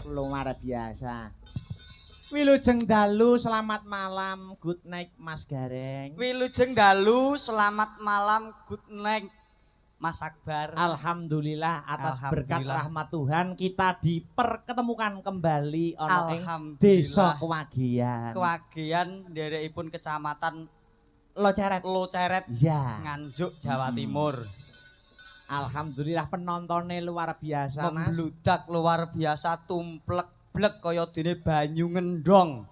luar biasa. Wilujeng dalu, selamat malam, good night Mas Gareng. Wilujeng dalu, selamat malam, good night Mas Akbar. Alhamdulillah atas berkat rahmat Tuhan kita diperketemukan kembali ono ing Desa Kewagian. Kewagian nderekipun Kecamatan Loceret. Ya. Nganjuk Jawa Timur. Alhamdulillah penontonnya luar biasa, Mas. Membludak luar biasa, tumplek blek kaya dene banyu ngendhong.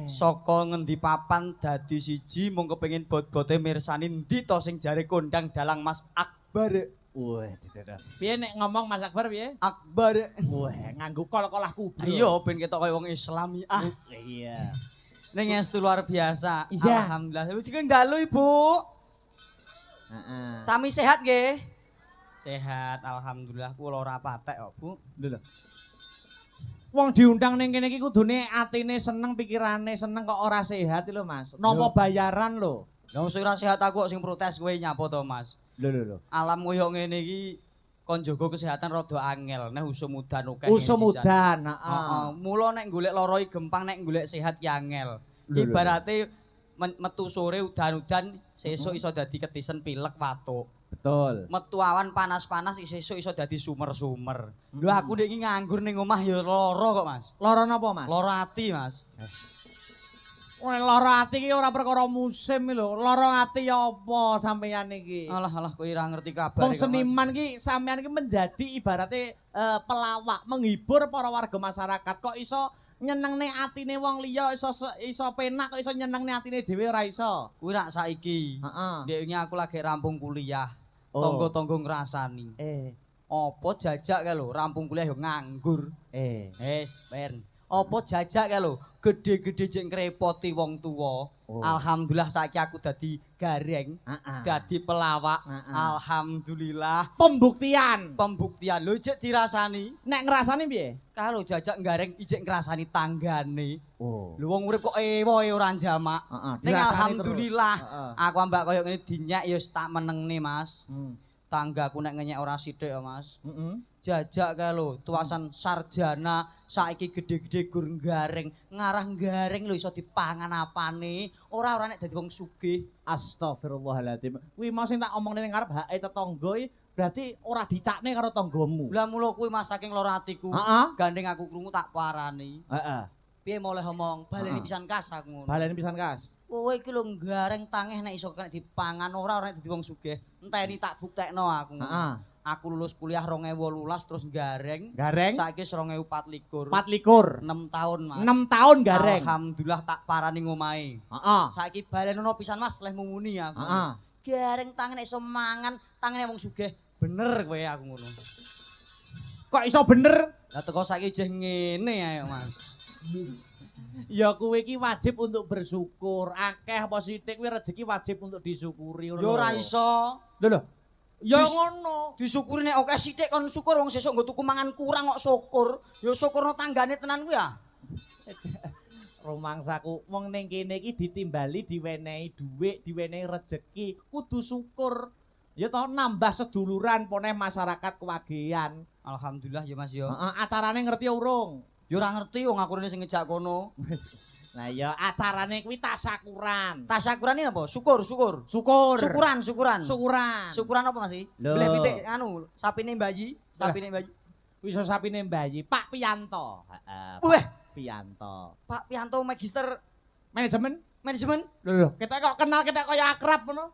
Saka ngendi papan dadi siji mung kepengin bot-bote mirsani ndi to sing jare kondang dalang Mas Akbar. Wah, piye nek ngomong Mas Akbar piye? Akbar. Wah, nganggo kol-kolah kubro. Iya, ben ketok kaya wong Islami. Iya. Ning estu luar biasa. Iya. Alhamdulillah. Wilujeng dalu, Ibu. Heeh. Sami sehat nggih? Sehat, alhamdulillah. Kula ora patek kok, Bu. Lho. Wong diundang ning kene iki kudune atine seneng, pikirane seneng kok ora sehat lho, Mas. Nampa bayaran lho. Lah wong ora sehat aku kok sing protes kowe nyapa to, Mas? Lho. Alam koyo ngene iki kon jaga kesehatan rada angel, nek usum udan akeh. Usum udan, heeh. Mula nek golek lara iki gampang, nek golek sehat ki angel. Ibarate metu sore udan-udan, sesuk iso dadi ketisen pilek watuk. Betul. Metu awan panas-panas sesuk iso dadi sumer-sumer. Lho aku nek iki nganggur ning omah ya lara kok, Mas. Lara napa, Mas? Lara ati, Mas. Wah, lara ati iki ora perkara musim lho. Lara ati ya apa sampeyan iki? Alah kowe ora ngerti kabar. Wong seniman ki sampeyan iki menjadi ibarate pelawak, menghibur para warga masyarakat. Kok iso nyenengne atine wong liya, iso penak, kok iso nyenengne atine dhewe ora iso. Kuwi rak saiki. Heeh. Ndek wingi aku lagi rampung kuliah. Oh. Tonggo-tonggo ngrasani. Apa jajak kae lho, rampung kuliah yo nganggur. Wis, ben. Apa jajak kae lho, gede-gede jek ngrepoti wong tuwa. Oh. Alhamdulillah saiki aku dadi gareng, dadi pelawak. Alhamdulillah. Pembuktian. Lho jek dirasani. Nek ngrasani piye? Kalau jajak gareng ijek ngrasani tanggane. Oh. Lho wong urip kok ewoe ora jamak. Ning alhamdulillah. Aku ambak koyo ngene dinyek ya tak menengne, Mas. Tanggaku nek ngenyek ora sithik ya, Mas. Jajak kae lho, tuasan sarjana saiki gede-gede gur gareng, ngarah gareng lho iso dipangan apane. Ora nek dadi wong sugih. Astagfirullahaladzim. Kuwi mau sing tak omongne ning ngarep hake tetangga berarti ora dicakne karo tanggamu. Lah mula kuwi Mas saking lara atiku. Gandeng aku krungu tak parani. Heeh. Piye moleh omong, baleni pisan kas aku ngono. Baleni pisan kas. Kowe iki lho gareng tangeh nek iso kena dipangan ora nek dadi wong sugih. Enteni tak buktekno aku. Heeh. Aku lulus kuliah 2018 terus gareng. Saiki 2024. 24. 6 tahun, Mas. 6 tahun gareng. Alhamdulillah tak parani ngomahe. Heeh. Saiki balenono pisan Mas, leh mumuni aku. Heeh. Gareng tangan iso mangan, tangane wong sugih. Bener kowe aku ngono. Kok iso bener? Lah teko saiki jeh ngene ae, Mas. Ya kowe iki wajib untuk bersyukur. Akeh apa sithik kuwi rezeki wajib untuk disyukuri ngono. Ya ora iso. Lho. Ya ngono. Disyukuri nek akeh sithik kon syukur wong sesuk nggo tuku mangan kurang kok syukur. Ya syukurno tanggane tenan kuwi ya. Rumangsaku wong ning kene iki ditimbali diwenehi dhuwit, diwenehi rezeki, kudu syukur. Ya toh nambah seduluran poneh masyarakat Kewagian. Alhamdulillah ya Mas ya. Heeh, acarane ngerti urung? Ya ora ngerti wong aku rene sing ngejak kono. Nah ya acarane kuwi tasyakuran. Tasyakuran ini apa? Syukur. Syukuran. Syukuran apa Mas? Boleh pitik anu, sapine bayi. Wis sapine bayi, Pak Piyanto. Heeh. Weh, Piyanto. Pak Piyanto magister manajemen. Lho, kita kok kenal kita kaya akrab ngono.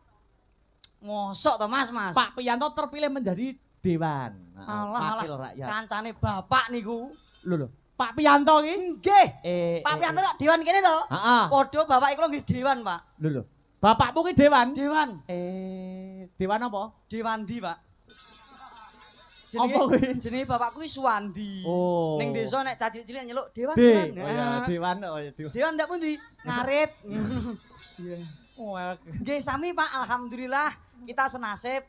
Mosok to Mas? Pak Piyanto terpilih menjadi dewan. Wakil rakyat. Kancane bapak niku. Lho. Pak Piyanto iki? Nggih. Pak Piyanto nek dewan kene to? Heeh. Padha bapak iku nggih dewan, Pak. Lho. Bapakmu ki dewan? Dewan. Dewan apa? Dewandi, Pak. Apa kuwi? Jenenge bapakku ki Suwandi. Oh. Ning desa nek cah cilik nyeluk dewan. Dewan. Dewan ndak pundi? Ngarit. Iya. Nggih sami Pak, alhamdulillah kita senasib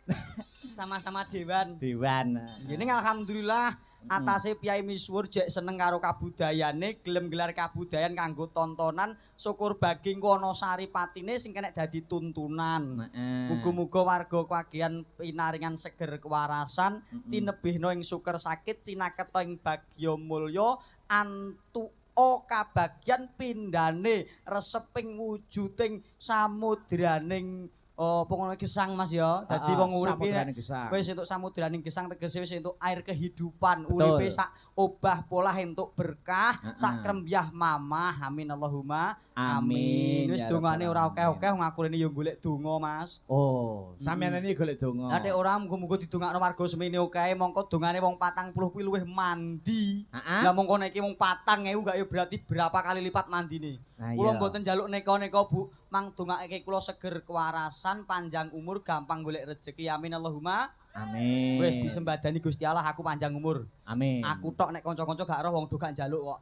sama-sama dewan. Dewan. Ning alhamdulillah Atase piyai misuwur jek seneng karo kabudayane, gelem gelar kabudayan kanggo tontonan, syukur baging Wonosari patine sing kena dadi tuntunan. Muga-muga warga kagihan pinaringan seger kewarasan, tinebihna ing suker sakit, cinaketa ing bagya mulya, antuka kabagyan pindhane reseping wujuding samudraning pokoknya gesang Mas ya. Dadi wong urip wis entuk samudraning gesang tegese wis entuk air kehidupan. Uripe sak obah polah entuk berkah, sak krembyah mamah. Amin Allahumma amin. Wis dongane ora akeh-akeh ngakurene ya golek donga Mas. Oh, sampeyan iki golek donga. Lah nek ora muga-muga didongakno warga semene akeh mongko dongane wong 40 kuwi luwih mandi. Lah mongko nek iki wong 4.000 gak ya berarti berapa kali lipat mandine. Kula mboten njaluk neka-neka Bu, mang dongake kula seger kewarasan, panjang umur, gampang golek rezeki. Amin Allahumma amin. Wis disembadani Gusti Allah aku panjang umur. Amin. Aku tok nek kanca-kanca gak roh wong do gak njaluk kok.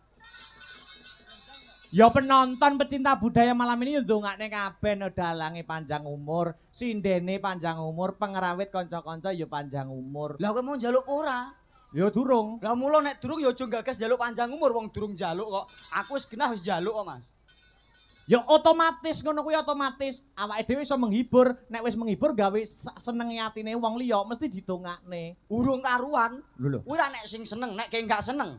Ya penonton pecinta budaya malam ini ndongakne kabeh no dalange panjang umur, sindene panjang umur, pengerawit kanca-kanca ya panjang umur. Lah kowe mau njaluk ora? Ya durung. Lah mula nek durung ya aja gagas njaluk panjang umur wong durung njaluk kok. Aku wis genah wis njaluk kok Mas. Ya otomatis ngono kuwi otomatis awake dhewe iso menghibur, nek wis menghibur gawe seneng atine wong liya mesti didongakne. Urung karuan. Lho. Kuwi ra nek sing seneng, nek kene gak seneng.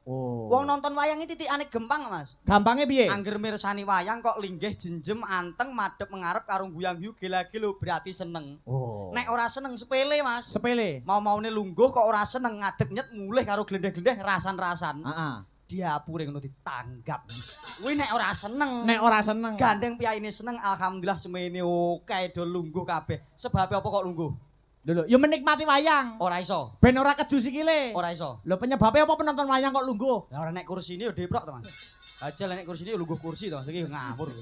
Oh. Wong nonton wayang iki titikane gampang, Mas. Gampange piye? Angger mirsani wayang kok linggih jenjem anteng madhep mengarep karo guyang-guyu gila-gila berarti seneng. Oh. Nek ora seneng sepele, Mas. Sepele. Mau-maune lungguh kok ora seneng ngadeg nyet mulih karo glendeh-glendeh rasan-rasan. Heeh. Diapure ngono ditanggap. Kuwi nek ora seneng. Nek ora seneng. Gandeng piyaine seneng alhamdulillah semene oke do lungguh kabeh. Sebab apa kok lungguh? Lho, ya menikmati wayang. Ora iso. Ben ora keju sikile. Ora iso. Lho penyebabnya apa penonton wayang kok lungguh? Lah ora nek kursine yo deprok to, Mas. Aja nek kursine yo lungguh kursi to, iki ngawur.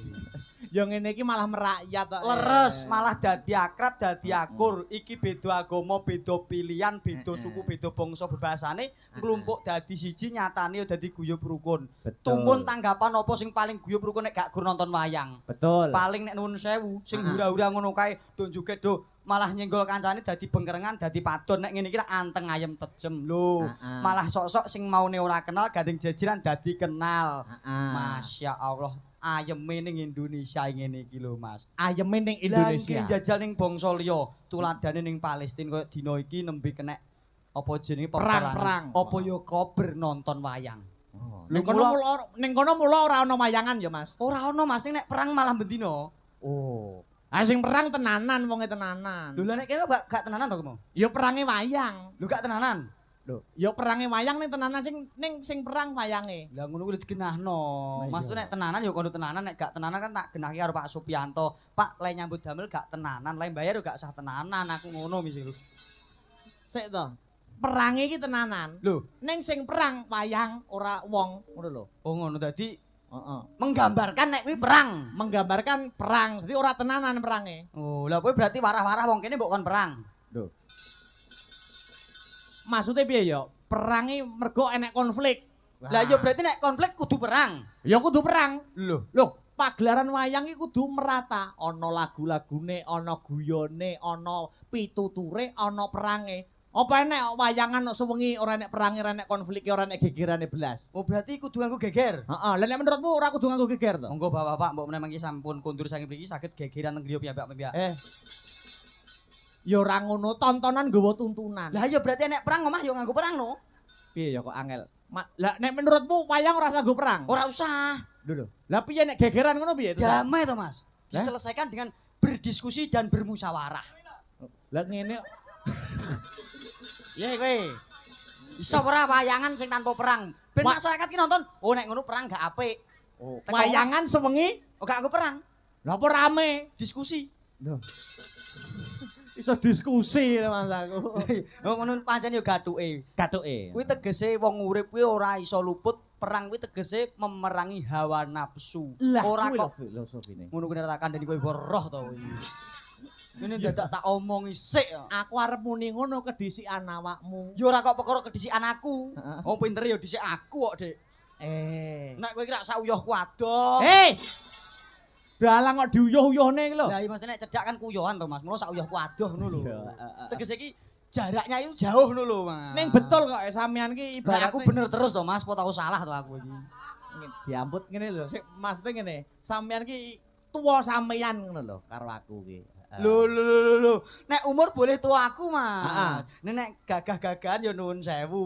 Ya ngene iki malah merakyat kok. Leres malah dadi akrab, dadi akur. Iki beda agama, beda pilihan, beda suku, beda bangsa bebasane nglumpuk dadi siji nyatane dadi guyub rukun. Tumun tanggapan apa sing paling guyub rukun nek gak gur nonton wayang. Betul. Paling nek nuwun sewu sing hura-hura ngono kae do joget do malah nyenggol kancane dadi bengkerengan dadi padon nek ngene iki anteng ayem tejem lho. Malah sok-sok sing maune ora kenal gandeng jajiran dadi kenal. Masya Allah. Ayeme ning Indonesia ngene iki lho Mas. Ayeme ning Indonesia. Lah jajal ning bangsa liya, tuladane ning Palestina koyo dina iki nembe kenek apa jenenge perang. Apa ya kober nonton wayang. Ning kono mula ora ana wayangan ya Mas. Ora ana Mas, nek perang malah bendina. Oh. Ah sing perang tenanan wonge tenanan. Lho lah nek kene gak tenanan to kamu? Ya perange wayang. Lho gak tenanan. Lho, ya perange wayang ning tenanan sing perang wayange. Lah ngono kuwi digenahno. Mas tuh nek tenanan ya kono tenanan, nek gak tenanan kan tak genahke karo Pak Supianto. Pak, le nyambut damel gak tenanan, le bayar yo gak sah tenanan, aku ngono misil. Sik to. Perange iki tenanan. Lho, ning sing perang wayang ora wong, ngono lho. Oh ngono dadi Heeh. Menggambarkan nek kuwi perang. Menggambarkan perang. Dadi ora tenanan perange. Oh, lah kowe berarti warah-warah wong kene mbok kon perang. Lho. Maksudnya piye ya? Perangi mergo enek konflik. Lah ya berarti nek konflik kudu perang. Ya kudu perang. Loh, pagelaran wayang iki kudu merata. Ana lagu-lagune, ana guyone, ana pituture, ana perange. Apa enek wayangan sewengi ora enek perange, ora enek konflike, ora enek gegerane belas. Oh berarti kudu nganggo geger. Heeh, lha nek menurutmu ora kudu nganggo geger to? Monggo Bapak-bapak mbok menawa iki sampun kundur saking mriki saged gegeran teng griya piyambak-piyambak. Ya ora ngono, tontonan nggawa tuntunan. Lah ya berarti nek perang omah ya nganggo perang no. Piye ya kok angel? Lah nek menurutmu wayang ora usah nggo perang? Ora usah. Lho. Lah piye nek gegeran ngono piye? Damai to Mas. Diselesaikan dengan berdiskusi dan bermusyawarah. Lah ngene. Ya kowe. Iso ora wayangan sing tanpa perang. Ben masyarakat ki nonton, oh nek ngono perang gak apik. Oh, wayangan sewengi gak nggo perang. Lah apa rame? Diskusi. Lho. Iso diskusi Mas aku. Oh ngono pancen yo gathuke. Gathuke. Kuwi tegese wong urip kuwi ora iso luput perang kuwi tegese memerangi hawa nafsu. Ora kok filosofine. Ngono kuwi tak kandhani kowe roh to kowe. Ngene dadak tak omongi sik. Aku arep muni ngono kedisikan awakmu. Ya ora kok perkara kedisikan aku. Oh pinter ya dhisik aku kok, Dik. Nek kowe iki rak sak uyahku adoh. Dalang kok diuyuh-uyuhne iki lho. Lah iya Mas nek cedhak kan kuyohan to Mas. Mula sak uyahku adoh ngono lho. Tegese iki jaraknya itu jauh lho Mas. Ning betul kok sampean ki ibarat aku bener terus to Mas, apa tau salah to aku iki. Diamput ngene lho, sik maksudnya ngene, sampean ki tuwa sampean ngono lho karo aku ki. Lho. Nek umur boleh tua aku Mas. Nek gagah-gagahan ya nuwun sewu.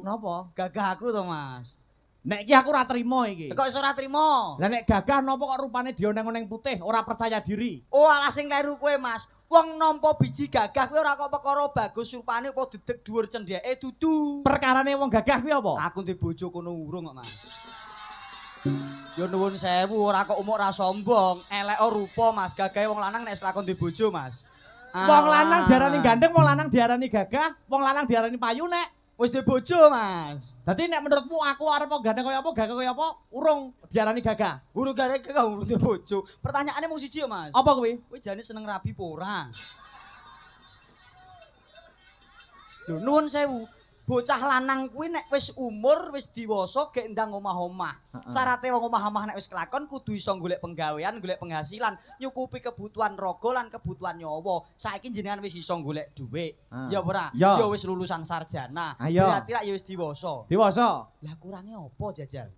Napa? Gagah aku to Mas. Nek iki aku ora trimo iki. Kok iso ora trimo? Lah nek gagah napa kok rupane dioneng-oneng putih, ora percaya diri. Oh, alah sing kleru kowe, Mas. Wong nampa biji gagah kuwi ora kok perkara bagus rupane apa dedeg dhuwur cendheke dudu. Perkarane wong gagah kuwi apa? Aku ndek bojo kono urung kok, Mas. Ya nuwun sewu, ora kok umur ora sombong. Elek rupa, Mas. Gagahe wong lanang nek lakon ndek bojo, Mas. Wong lanang diarani gandeng, wong lanang diarani gagah, wong lanang diarani payu nek wis ndek bojo, Mas. Dadi nek menurutmu aku arep gandeng kaya apa, gagah kaya apa, urung diarani gagah. Urung garek kok urung ndek bojo. Pertanyaane mung siji ya, Mas. Apa kuwi? Kowe jane seneng rabi apa ora? Lho nuwun sewu. Bocah lanang kuwi nek wis umur wis diwasa gek ndang omah-omah. Syaraté wong omah-omah nek wis kelakon kudu iso golek penggawean, golek penghasilan, nyukupi kebutuhan raga lan kebutuhan nyawa. Saiki jenengan wis iso golek dhuwit. Ya ora? Ya wis lulusan sarjana. Berarti rak ya wis diwasa. Diwasa. Lah kurange apa jajal?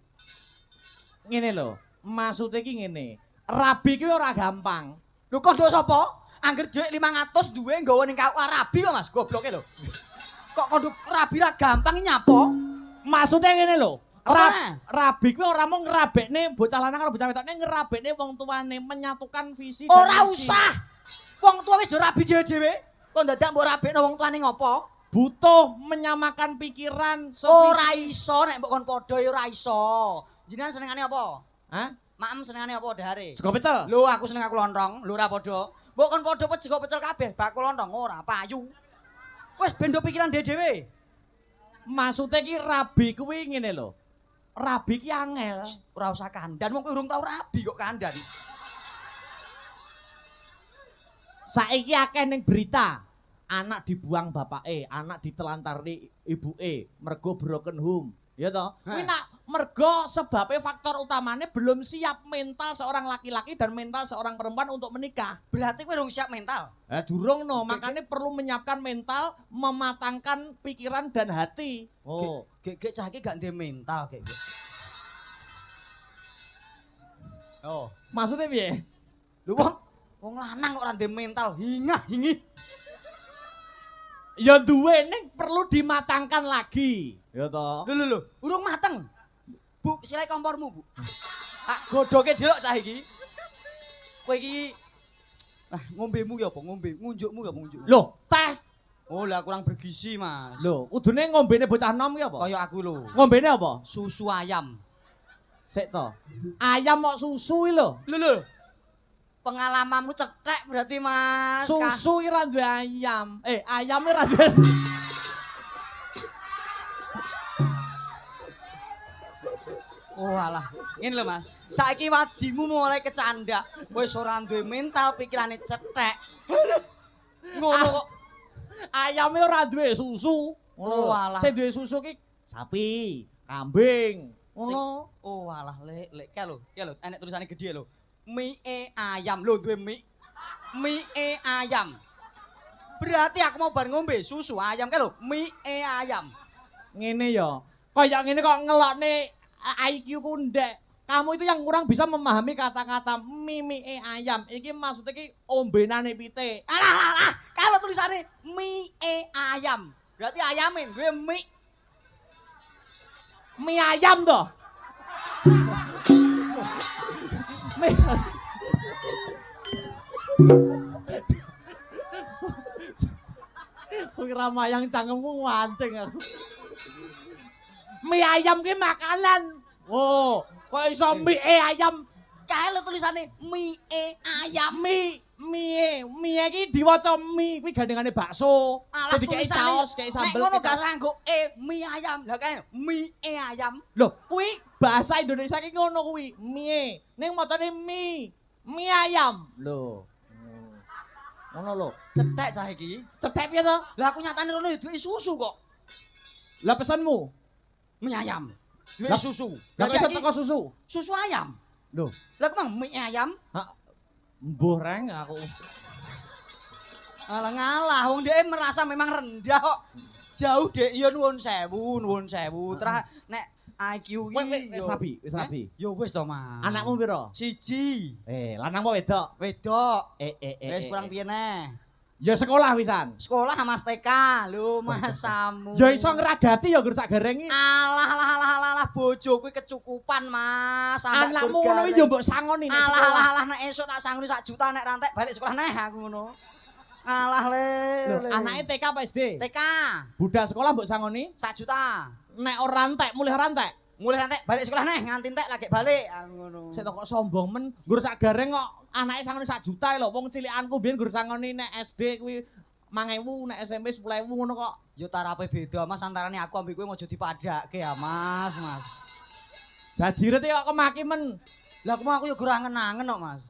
Ngene lho, maksude iki ngene. Rabi kuwi ora gampang. Lho kok nduk sapa? Angger dhuwit 500 duwe nggawa ning KUA rabi kok Mas, gobloke lho. Kok konduk rabi ra gampang nyapo? Maksudnya ngene lho. Rabi kuwi ora mung ngrabekne bocah lanang karo bocah wedok, ning ngrabekne wong tuane menyatukan visi dan ora usah. Wong tua wis do rabi dhewe-dhewe. Kok dadak mbok rabekno wong tuane ngopo? Butuh menyamakan pikiran sevisi. Ora iso nek mbok kon padha ya ora iso. Jenengan senengane apa? Hah? Maem senengane apa dahare? Sego pecel. Lho aku seneng aku lontong, lho ora padha. Mbok kon padha sego pecel kabeh, bakul lontong ora payu. Wes bendo pikiran dhewe. Maksude ki rabi kuwi ngene lho. Rabi ki angel. Ora usah kandan, wong kowe urung tau rabi kok kandan. Saiki akeh ning berita, anak dibuang bapake, anak ditelantarni ibuke mergo broken home. Ya toh? Kuwi nak mergo sebabnya faktor utamanya belum siap mental seorang laki-laki dan mental seorang perempuan untuk menikah. Berarti kowe urung siap mental? Durung no, makanya perlu menyiapkan mental, mematangkan pikiran dan hati. Oh, gek cah iki gak ndek mental gek. Oh, maksudnya piye? Lho wong lanang kok ora ndek mental, hingi. Ya duwe ning perlu dimatangkan lagi. Ya toh. Lho, urung mateng. Bu, silai kompormu, Bu. Tak godoke delok cah iki. Kowe iki ngombemu ya apa? Ngombe, ngunjukmu ya apa ngunjuk? Loh, teh. Oh, lah kurang bergizi, Mas. Loh, udune ngombene bocah nom ki apa? Kaya aku lho. Ngombene apa? Susu ayam. Sik to. Ayam kok susu lho. Lho. Pengalamanmu cetek berarti, Mas. Susu ki ra duwe ayam. Ayame ra duwe. Oh alah, ngene lho Mas. Saiki wadimu mulai kecandak. Wis ora duwe mental, pikirane cetek. Ngono kok. Ayame ora duwe susu. Oh alah. Sing duwe susu ki sapi, kambing. Ngono. Oh alah, lek ka lho. Ya lho, enek tulisane gedhe lho. Mie ayam lho duwe mie. Mie ayam. Berarti aku mau bar ngombe susu ayam ka lho, mie ayam. Ngene ya. Kayak ngene kok ngelokne IQ ku ndek. Kamu itu yang kurang bisa memahami kata-kata mie ayam. Iki maksudnya ki ombenane pite. Alah. Kalau tulisannya mie ayam. Berarti ayamin gue mie. Mie ayam toh. Suirama yang cangkemmu wancing aku. Mie ayam ki makanan. Oh, kok iso mie ayam? Kae lho tulisane mie ayam. Mie ki diwaca mie kuwi gandengane bakso. Dadi kayak saus, kayak sambel. Nek ngono gak nganggo mie ayam. Lah kae mie ayam. Lho, kuwi bahasa Indonesia ki ngono kuwi. Mie. Ning macane mie ayam. Lho. Ngono lho. Cetek cah iki. Cetek piye to? Lah aku nyatane rono duwe susu kok. Lah pesanmu? Mie ayam. Duwe susu. Lah kok teko susu? Susu ayam. Lho, lah kok mie ayam? Mbuh reng aku. Alah ngalah wong dhek merasa memang rendah kok. Jauh Dek, ya nuwun sewu. Terus nek IQ iki wis rabi. Ya wis to, Mas. Anakmu piro? 1. Lanang apa wedok? Wedok. Wis kurang piye neh? Ya sekolah wisan. Sekolah Mas TK. Lho, Mas Samu. Ya iso ngragati ya gur sak gareng iki. Alah bojoku kecukupan, Mas. Anakmu ngono iki ya mbok sangoni nek sekolah. Alah nek esuk tak sangoni 1 juta nek rantek balik sekolah neh aku ngono. Alah le. Anake TK apa SD? TK. Budal sekolah mbok sangoni 1 juta. Nek ora entek, mulih ora entek. Mulih rantek balik sekolah neh nganti entek lagi balik aku ngono. Sik kok sombong men, nggur sak gareng kok anake sangoni 1 juta lho. Wong cilikanku biyen nggur sangoni nek SD kuwi 5.000, nek SMP 10.000 ngono kok. Ya tarape beda Mas antarane aku ambek kowe aja dipadake ya Mas. Bajiret kok kemaki men. Lah aku ya ora angen-angen kok Mas.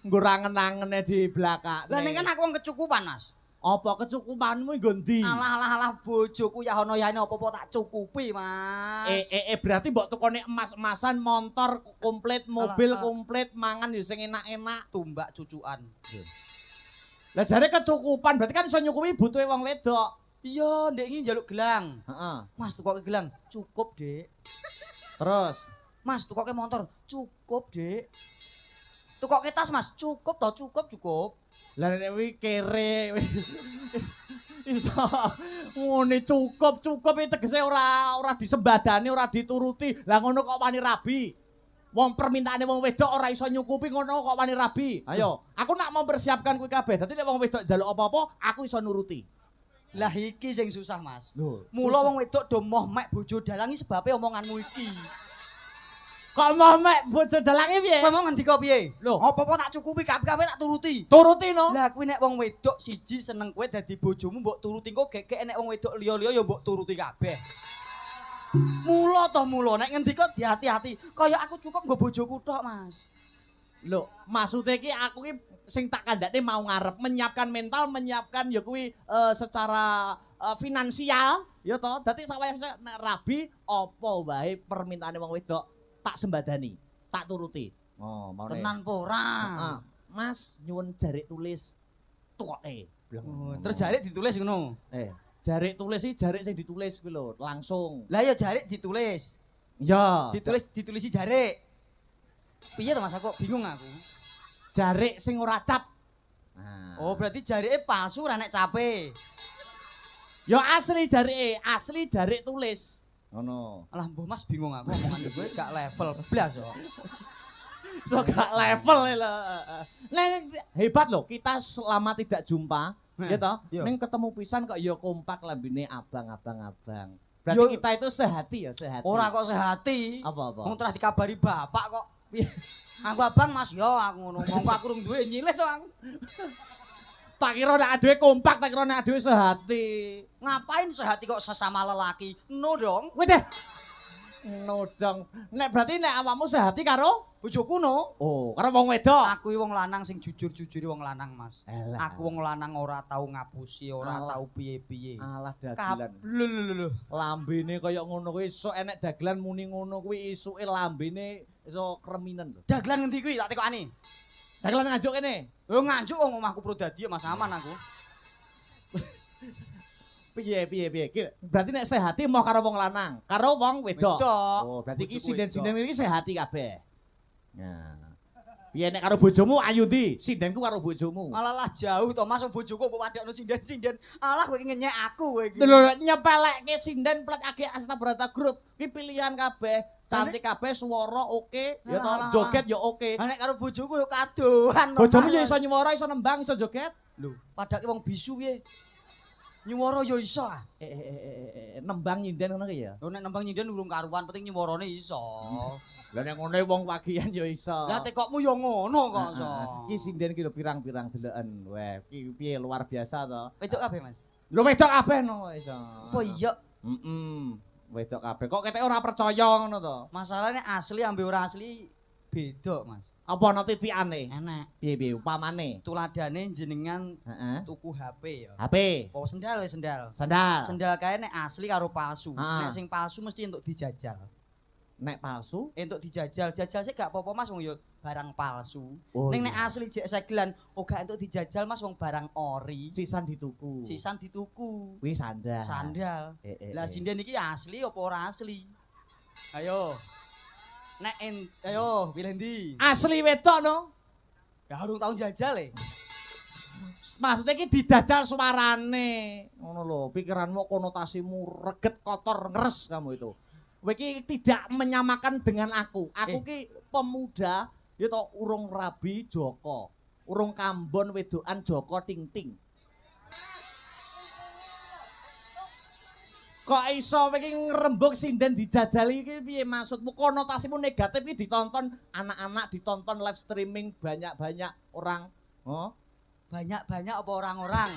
Nggur angen-angene di belakang. Lah ning kan aku wong kecukupan Mas. Apa kecukupanmu nggo ndi? Alah bojoku ya ana yane apa-apa tak cukupi Mas. Berarti mbok tukone emas-emasan, motor komplit, mobil komplit, mangan ya sing enak-enak, tumbak cucukan. Lah jare kecukupan berarti kan iso nyukupi butuhe wong wedok. Iya, ndek iki njaluk gelang. Heeh. Mas tukoke gelang, cukup, Dek. Terus, Mas tukoke motor, cukup, Dek. Tukoke tas, Mas, cukup toh, cukup. lah nek kuwi kere. Iso ngene cukup iki tegese ora disembadani, ora dituruti. Lah ngono kok wani rabi. Wong permintaane wong wedok ora iso nyukupi ngono kok wani rabi. Ayo, aku nak mempersiapkan kuwi kabeh. Dadi nek wong wedok njaluk apa-apa, aku iso nuruti. Lah iki sing susah, Mas. Lho, mula wong wedok do moh mek bojo dalang iki sebabe omonganmu iki. Kok mau mek bojo dalange piye? Kowe mau ngendika piye? Lho, Apa-apa tak cukupi, kabeh tak turuti. turuti no. Lah kuwi nek wong wedok siji seneng kowe dadi bojomu mbok turuti, kok gek nek wong wedok liya-liya ya mbok turuti kabeh. Mula nek ngendika hati-hati. Kaya aku cukup nggo bojoku tok, Mas. Lho, maksude iki aku ki sing tak kandhane mau ngarep menyiapkan mental, menyiapkan ya kuwi secara finansial ya toh. Dadi sawise nek rabi apa wae permintaane wong wedok tak sembadani, tak turuti. Oh, mau Tenan apa ora? Mas nyuwun jarik tulis tukoke. Terus jarik ditulis ngono. Jarik tulis iki jarik sing ditulis kuwi lho, langsung. Lah ya jarik ditulis. Iya. Ditulisi jarik. Piye to Mas aku bingung aku. Jarik sing ora cap. Oh, berarti jarike palsu ora nek cape. Ya asli jarik tulis. Ngono. Alah mbah Mas bingung aku omongan kowe gak level blas kok. So gak level lho. Hebat loh, kita selama tidak jumpa, ya toh, ning ketemu pisan kok ya kompak lambene abang-abang. Berarti kita itu sehati ya, sehati. Ora kok sehati. Apa-apa? Wong terus dikabari bapak kok. Aku abang Mas yo aku ngono. Monggo aku rung duwe nyilih to aku. Tak kira nek adewe kompak, tak kira nek adewe sehati. Ngapain sehati kok sesama lelaki? No dong. Wih deh. No dong. Nek berarti nek awakmu sehati karo bojoku no. Oh, karo wong wedok. Aku wong lanang sing jujur-jujure wong lanang, Mas. Aku wong lanang ora tau ngapusi, ora tau piye-piye. Alah dagelan. Lho. Lambene kaya ngono kuwi esuk enek dagelan muni ngono kuwi esuke lambene iso kreminen lho. Dagelan ngendi kuwi tak tekokane? Dagelan nganjuk kene. Lho nganjuk wong omahku Prodadi Mas aman aku. Piye. Berarti nek sehati mau karo wong lanang, karo wong wedok. Oh, berarti iki sinden-sinden iki sehati kabeh. Nah. Piye nek karo bojomu ayu ndi? Sindenku karo bojomu. Alah jauh to Mas, wong bojoku kok padakno sinden-sinden. Alah kowe iki ngenyek aku kowe iki. Lho nyepelekke sinden plat age Asna Brata Group. Ki pilihan kabeh. Cantik kabeh, swara oke, ya toh, joget ya oke. Nek karo bojoku yo kadohan. Bojomu yo iso nyuwara, iso nembang, iso joget. Lho, padake wong bisu piye? Nyuwara yo iso ah. Nembang nyinden ngono ki ya. Lho nek nembang nyinden urung karuan, penting nyuwarane iso. Lah nek ngene wong wagian yo iso. Lah tekokmu yo ngono kok iso. Iki sinden ki lho pirang-pirang deloken. Weh, iki piye luar biasa to. Wedok kabeh, Mas. Lho wedok kabeh no iso. Oh iya. Wedok kabeh. Kok ketek ora percaya ngono to? Masalahnya asli ambe ora asli beda, Mas. Apa ana titikane? Enak. Piye upamane? Tuladane jenengan tuku HP ya. HP. Oh sendal wis sendal. Sandal. Sendal kae nek asli karo palsu. Nek sing palsu mesti entuk dijajal. Nek palsu entuk dijajal. Jajal sih gak apa-apa Mas wong yo barang palsu. Oh, Ning iya. nek asli jek segelan gak entuk dijajal Mas wong barang ori. sisan dituku. Sisan dituku. Kuwi sandal. Sandal. Lah sinden iki asli apa ora asli? Ayo. Nek ayo pilih ndi? Asli wedok no. Ya urung tau jajal e. Maksudnya iki dijajal suarane. Ngono lho, pikiranmu konotasimu reget kotor ngeres kamu itu. Kowe iki tidak menyamakan dengan aku. Aku ki pemuda ya to urung rabi Joko. Urung kambon wedokan Joko ting-ting. Kok iso kowe iki ngrembug sinden dijajali iki piye maksudmu? Konotasimu negatif iki ditonton anak-anak, ditonton live streaming banyak-banyak orang. Oh, Banyak-banyak apa orang-orang?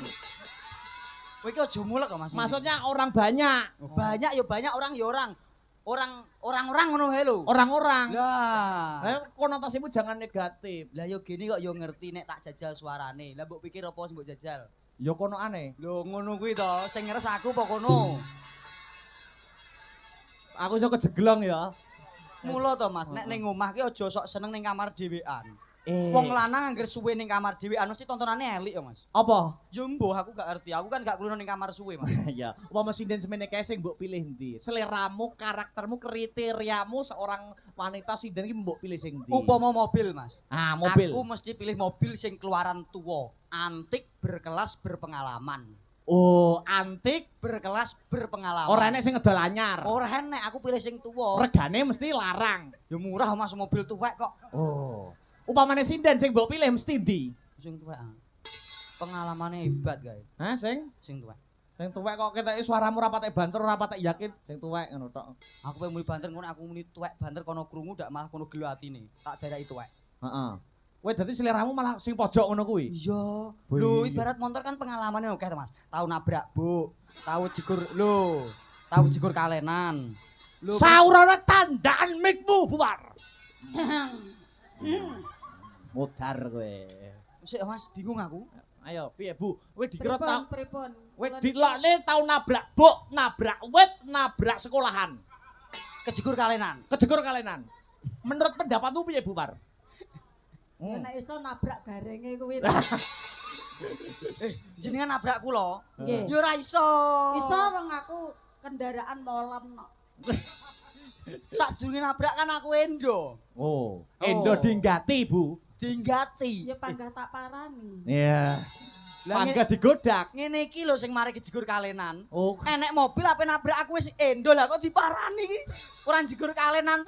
Kowe iki aja mulek kok Mas. maksudnya orang banyak. Banyak ya banyak orang ya orang. Orang-orang ngono wae lho. Orang-orang. Lah. Konotasimu jangan negatif. Lah yo gini kok yo ngerti nek tak jajal suarane. Lah mbok pikir apa sing mbok jajal? Ya kono aneh. Lho ngono kuwi to, sing ngeres aku apa kono? Aku iso kejeglong ya. Mula to Mas, nek ning omah ki aja sok seneng ning kamar dhewean. Eh. Wong lanang angger suwe ning kamar dhewean mesti tontonane elik ya Mas. Apa? Yo mbuh aku gak ngerti. Aku kan gak kulo ning kamar suwe Mas. Ya, upama sinden semene kae sing mbok pilih ndi? Seleramu, karaktermu, kriteriamu seorang wanita sinden iki mbok pilih sing ndi? Upama mobil Mas. Ah, mobil. Aku mesti pilih mobil sing keluaran tuwa, antik, berkelas, berpengalaman. Oh, antik, Berkelas, berpengalaman. ora enek sing ngedol anyar. Ora enek aku pilih sing tuwa. Regane mesti larang. Ya murah Mas mobil tuwek kok. Oh. Upamane sinden sing mbok pilih mesti ndi? Sing tuwek. Pengalamannya hebat guys. Hah, sing? Sing tuwek. Sing tuwek kok ketoke suaramu ora patek banter, ora patek yakin, sing tuwek ngono tok. Aku pengen muni banter ngono aku muni tuwek banter kono krungu ndak malah kono gelo atine. Tak daraki tuwek. Heeh. Kowe dadi seleramu malah sing pojok ngono kuwi. Iya. Wih, Lho iya. ibarat motor kan pengalamannya oke to Mas. Tahu nabrak, Bu. Tahu jegur lho. Tahu jegur kalenan. Lho. Saurana tandaan mikmu bubar. Mudar kowe. Sik Mas, bingung aku. Ayo, piye Bu? Kowe dikira tau Pripun? kowe dilakne tau nabrak bok, nabrak wit, nabrak sekolahan. Kejegur kalenan. Kejegur kalenan. Menurut pendapatmu piye bubar? Nek iso nabrak garenge kuwi. Jenengan nabrak kula. Nggih. Ya ora iso. Iso wong aku kendaraan molen kok. Sadurunge nabrak kan aku endo. Oh, endo dinggati, Bu. Dinggati. Ya panggah tak parani. Iya. Lah, Pangga digodak. Ngene iki lho sing mari kejegur kalenan. Oh, Enek mobil apa nabrak aku wis endo lah kok diparani iki. Ora jegur kalenan